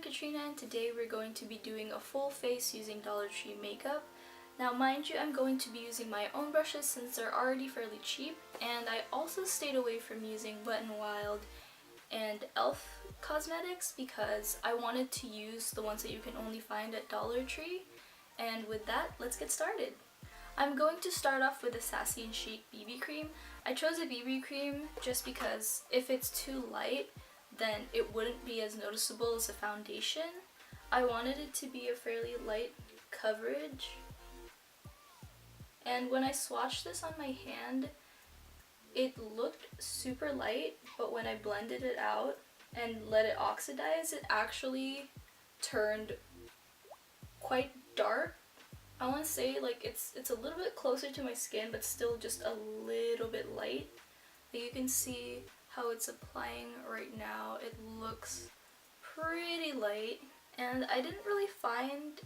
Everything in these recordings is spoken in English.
Katrina, and today we're going to be doing a full face using Dollar Tree makeup. Now mind you, I'm going to be using my own brushes since they're already fairly cheap, and I also stayed away from using Wet n Wild and e.l.f. cosmetics because I wanted to use the ones that you can only find at Dollar Tree. And with that, let's get started. I'm going to start off with a Sassy+Chic BB cream. I chose a BB cream just because if it's too light, then it wouldn't be as noticeable as a foundation. I wanted it to be a fairly light coverage. And when I swatched this on my hand, it looked super light, but when I blended it out and let it oxidize, it actually turned quite dark. I want to say like it's a little bit closer to my skin, but still just a little bit light. But you can see how it's applying right now. It looks pretty light, and I didn't really find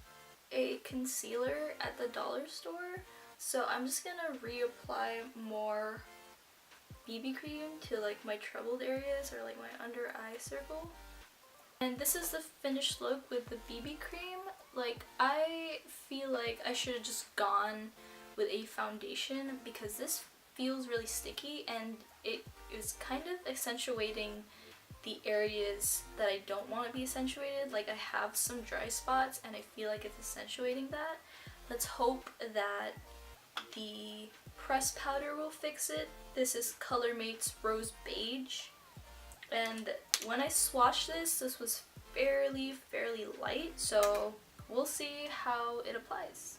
a concealer at the dollar store, so I'm just gonna reapply more BB cream to like my troubled areas or like my under eye circle. And this is the finished look with the BB cream. Like, I feel like I should have just gone with a foundation because this feels really sticky and it is kind of accentuating the areas that I don't want to be accentuated. Like, I have some dry spots and I feel like it's accentuating that. Let's hope that the pressed powder will fix it. This is Colormate's Rose Beige. And when I swatched this was fairly light, so we'll see how it applies.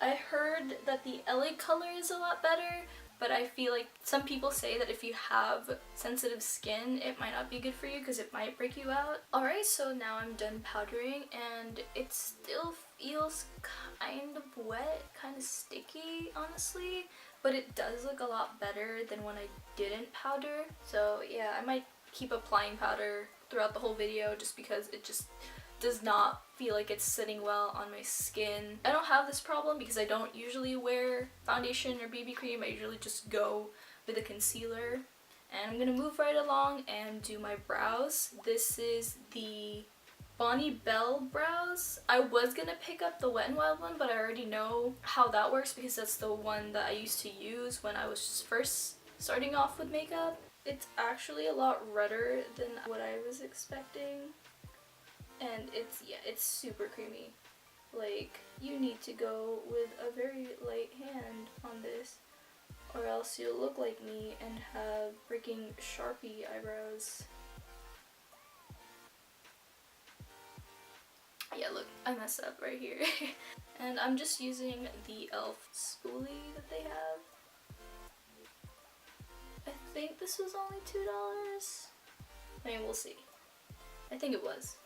I heard that the LA color is a lot better, but I feel like some people say that if you have sensitive skin, it might not be good for you because it might break you out. Alright, so now I'm done powdering and it still feels kind of wet, kind of sticky, honestly, but it does look a lot better than when I didn't powder. So yeah, I might keep applying powder throughout the whole video just because it just does not feel like it's sitting well on my skin. I don't have this problem because I don't usually wear foundation or BB cream. I usually just go with a concealer. And I'm gonna move right along and do my brows. This is the Bonny Bell brows. I was gonna pick up the Wet n Wild one, but I already know how that works because that's the one that I used to use when I was first starting off with makeup. It's actually a lot redder than what I was expecting. And it's super creamy. Like, you need to go with a very light hand on this or else you'll look like me and have freaking Sharpie eyebrows. Yeah, look, I messed up right here. And I'm just using the e.l.f. spoolie that they have. I think this was only $2. I mean, we'll see. I think it was.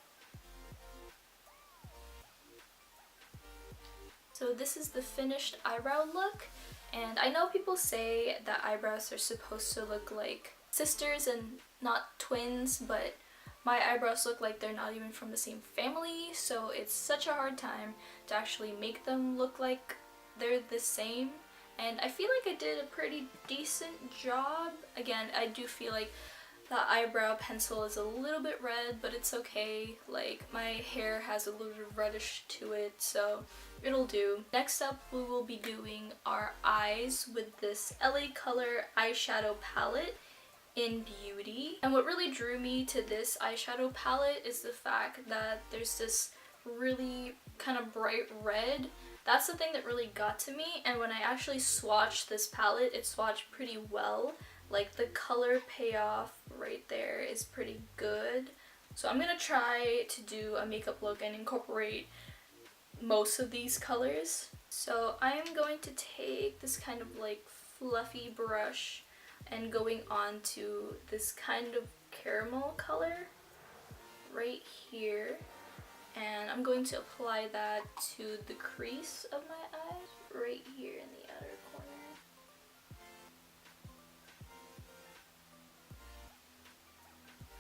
So this is the finished eyebrow look, and I know people say that eyebrows are supposed to look like sisters and not twins, but my eyebrows look like they're not even from the same family, so it's such a hard time to actually make them look like they're the same. And I feel like I did a pretty decent job. Again, I do feel like the eyebrow pencil is a little bit red, but it's okay. Like, my hair has a little bit of reddish to it, so it'll do. Next up, we will be doing our eyes with this LA Color eyeshadow palette in Beauty. And what really drew me to this eyeshadow palette is the fact that there's this really kind of bright red. That's the thing that really got to me, and when I actually swatched this palette, it swatched pretty well. Like, the color payoff right there is pretty good. So I'm gonna try to do a makeup look and incorporate most of these colors. So I'm going to take this kind of like fluffy brush and going on to this kind of caramel color right here. And I'm going to apply that to the crease of my eyes right here in the outer corner.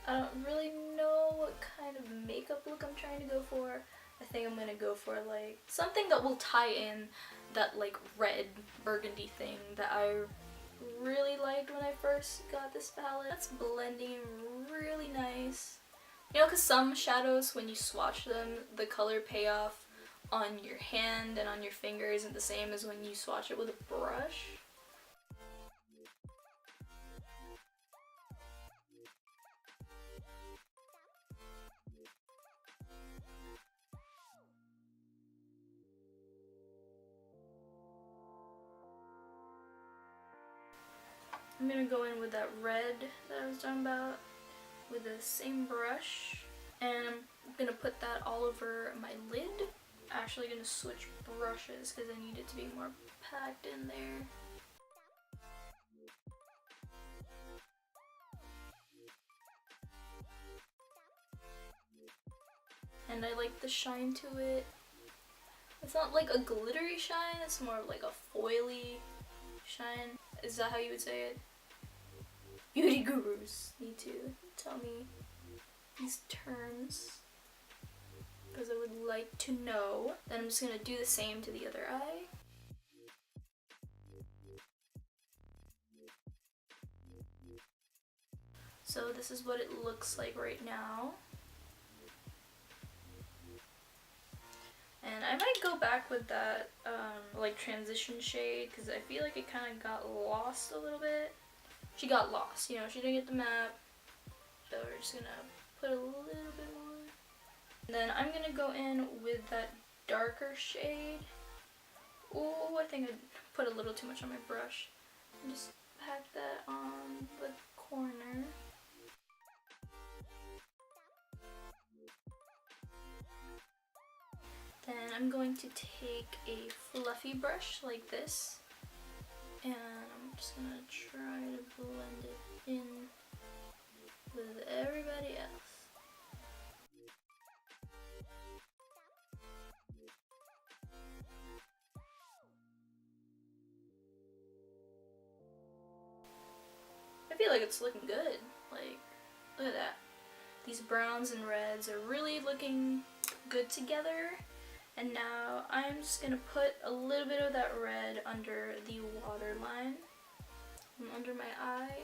I don't really know what kind of makeup look I'm trying to go for. I think I'm gonna go for like something that will tie in that like red burgundy thing that I really liked when I first got this palette. That's blending really nice. You know, because some shadows, when you swatch them, the color payoff on your hand and on your finger isn't the same as when you swatch it with a brush. I'm gonna go in with that red that I was talking about with the same brush, and I'm gonna put that all over my lid. Actually gonna switch brushes because I need it to be more packed in there. And I like the shine to it. It's not like a glittery shine, it's more like a foily shine. Is that how you would say it? Beauty gurus need to tell me these terms because I would like to know. Then I'm just gonna do the same to the other eye. So this is what it looks like right now. And I might go back with that like transition shade because I feel like it kind of got lost a little bit. She got lost, you know, she didn't get the map. So we're just gonna put a little bit more. And then I'm gonna go in with that darker shade. Ooh, I think I put a little too much on my brush. And just pack that on the corner. Then I'm going to take a fluffy brush like this. And I'm just gonna try to blend it in with everybody else. I feel like it's looking good. Like, look at that. These browns and reds are really looking good together. And now I'm just gonna put a little bit of that red under the waterline and under my eye.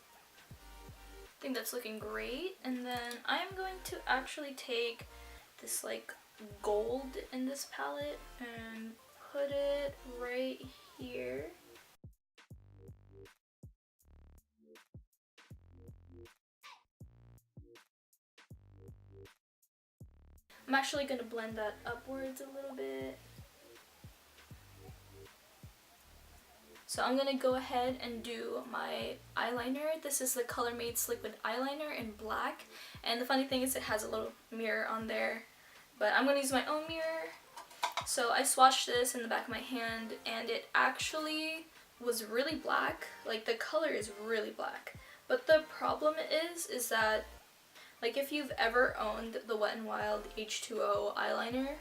I think that's looking great. And then I'm going to actually take this like gold in this palette and put it right here. I'm actually going to blend that upwards a little bit. So I'm going to go ahead and do my eyeliner. This is the Color Made's liquid eyeliner in black. And the funny thing is it has a little mirror on there. But I'm going to use my own mirror. So I swatched this in the back of my hand and it actually was really black. Like the color is really black. But the problem is that like if you've ever owned the Wet n Wild H2O eyeliner,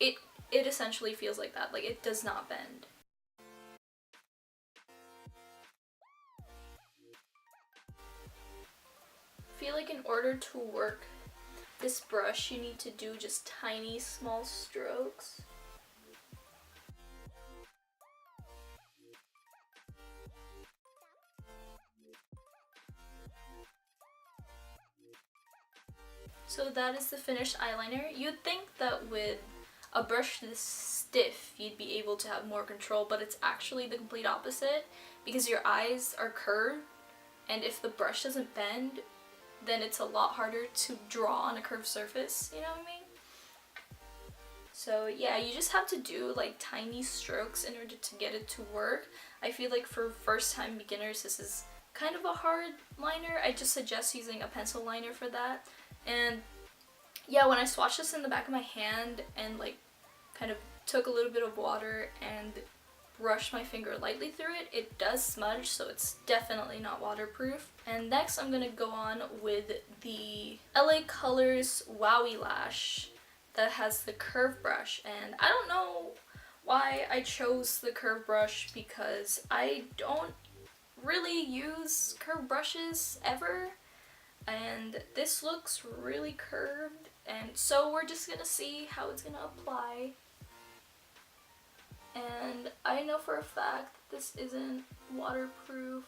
it essentially feels like that. Like it does not bend. I feel like in order to work this brush, you need to do just tiny small strokes. So that is the finished eyeliner. You'd think that with a brush this stiff, you'd be able to have more control, but it's actually the complete opposite because your eyes are curved, and if the brush doesn't bend, then it's a lot harder to draw on a curved surface, you know what I mean? So yeah, you just have to do like tiny strokes in order to get it to work. I feel like for first time beginners this is kind of a hard liner. I just suggest using a pencil liner for that. And yeah, when I swatched this in the back of my hand and like kind of took a little bit of water and brushed my finger lightly through it, it does smudge, so it's definitely not waterproof. And next I'm gonna go on with the LA Colors Wowie Lash that has the curve brush. And I don't know why I chose the curve brush because I don't really use curved brushes ever. And this looks really curved, and so we're just gonna see how it's gonna apply. and I know for a fact this isn't waterproof.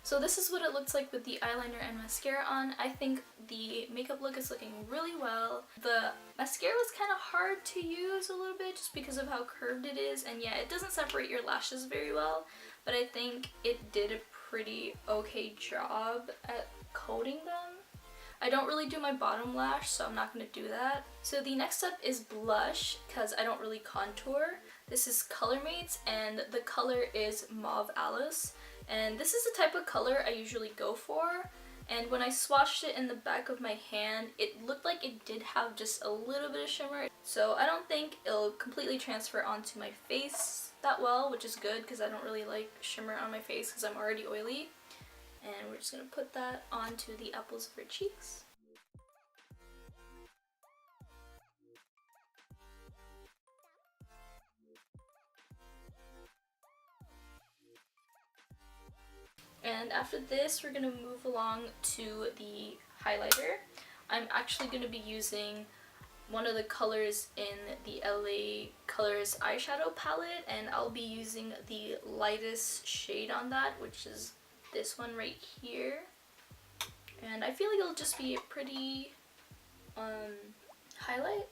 So this is what it looks like with the eyeliner and mascara on. I think the makeup look is looking really well. The mascara was kind of hard to use a little bit just because of how curved it is, and yeah, it doesn't separate your lashes very well, but I think it did a pretty okay job at coating them. I don't really do my bottom lash, so I'm not going to do that. So the next step is blush, because I don't really contour. This is Colormates, and the color is Mauve Alous. And this is the type of color I usually go for. And when I swatched it in the back of my hand, it looked like it did have just a little bit of shimmer. So I don't think it'll completely transfer onto my face that well, which is good because I don't really like shimmer on my face because I'm already oily. And we're just going to put that onto the apples of her cheeks. And after this, we're going to move along to the highlighter. I'm actually going to be using one of the colors in the LA Colors eyeshadow palette, and I'll be using the lightest shade on that, which is this one right here. And I feel like it'll just be a pretty highlight.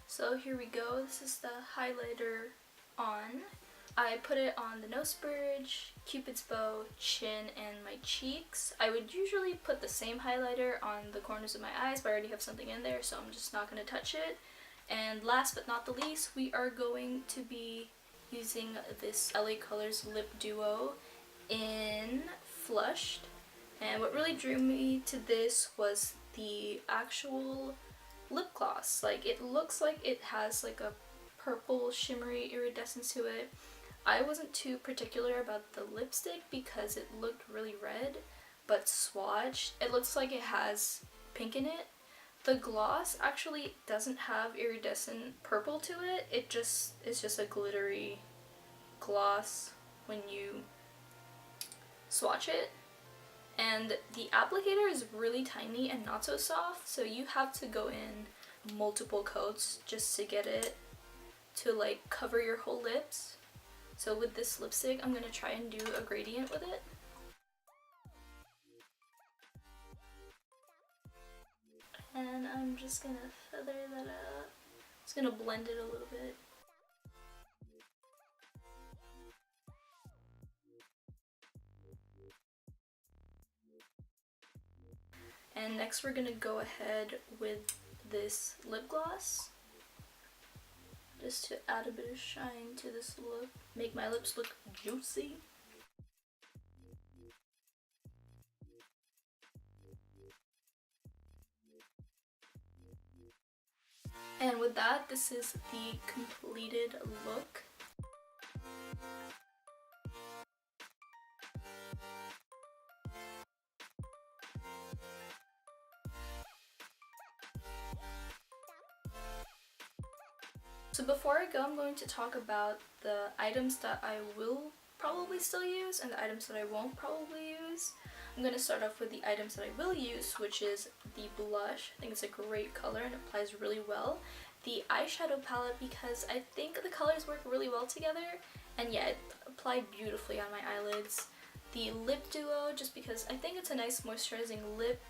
So here we go, this is the highlighter on. I put it on the nose bridge, cupid's bow, chin, and my cheeks. I would usually put the same highlighter on the corners of my eyes, but I already have something in there, so I'm just not going to touch it. And last but not the least, we are going to be using this LA Colors LipDuo in Flushed. And what really drew me to this was the actual lip gloss. Like, it looks like it has like a purple shimmery iridescence to it. I wasn't too particular about the lipstick because it looked really red, but swatched, it looks like it has pink in it. The gloss actually doesn't have iridescent purple to it. It's just a glittery gloss when you swatch it. And the applicator is really tiny and not so soft, so you have to go in multiple coats just to get it to like cover your whole lips. So with this lipstick, I'm going to try and do a gradient with it. And I'm just going to feather that out. Just going to blend it a little bit. And next we're going to go ahead with this lip gloss, just to add a bit of shine to this look, make my lips look juicy. And with that, this is the completed look. So before I go, I'm going to talk about the items that I will probably still use and the items that I won't probably use. I'm going to start off with the items that I will use, which is the blush. I think it's a great color and it applies really well. The eyeshadow palette, because I think the colors work really well together, and yeah, it applied beautifully on my eyelids. The LipDuo, just because I think it's a nice moisturizing lip,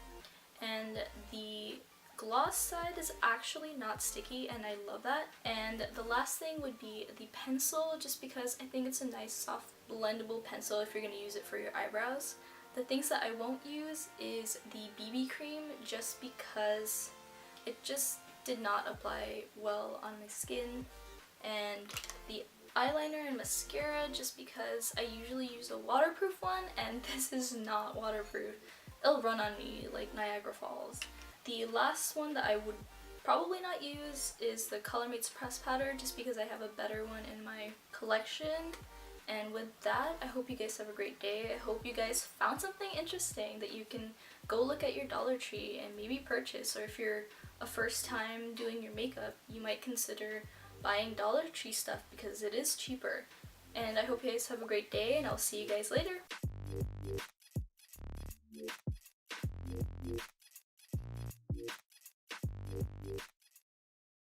and the gloss side is actually not sticky and I love that. And the last thing would be the pencil, just because I think it's a nice soft blendable pencil if you're going to use it for your eyebrows. The things that I won't use is the BB cream, just because it just did not apply well on my skin, and the eyeliner and mascara, just because I usually use a waterproof one and this is not waterproof. It'll run on me like Niagara Falls. The last one that I would probably not use is the Colormates press powder, just because I have a better one in my collection. And with that, I hope you guys have a great day. I hope you guys found something interesting that you can go look at your Dollar Tree and maybe purchase. Or if you're a first time doing your makeup, you might consider buying Dollar Tree stuff because it is cheaper. And I hope you guys have a great day, and I'll see you guys later.